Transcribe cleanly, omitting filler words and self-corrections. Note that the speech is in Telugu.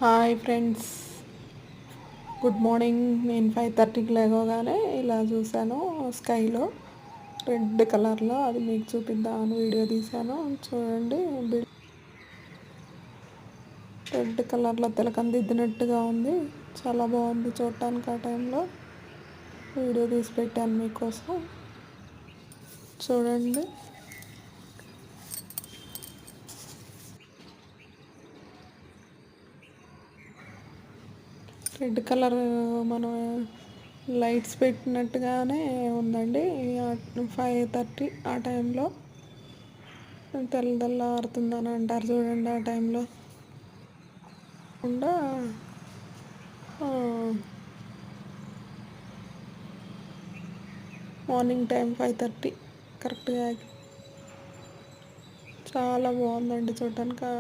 Hi friends, good morning. నేను 5:30కి లేవగానే ఇలా చూశాను స్కైలో రెడ్ కలర్లో. అది మీకు చూపిద్దామని వీడియో తీశాను. చూడండి, రెడ్ కలర్లో తిలకందిద్దినట్టుగా ఉంది. చాలా బాగుంది చూడటానికి. ఆ టైంలో వీడియో తీసి పెట్టాను మీకోసం. చూడండి, రెడ్ కలర్ మనం లైట్స్ పెట్టినట్టుగానే ఉందండి. 5:30 ఆ టైంలో తెల్లవారుతుందని అంటారు చూడండి. ఆ టైంలో కాకుండా మార్నింగ్ టైం 5:30 కరెక్ట్గా చాలా బాగుందండి చూడటానికి.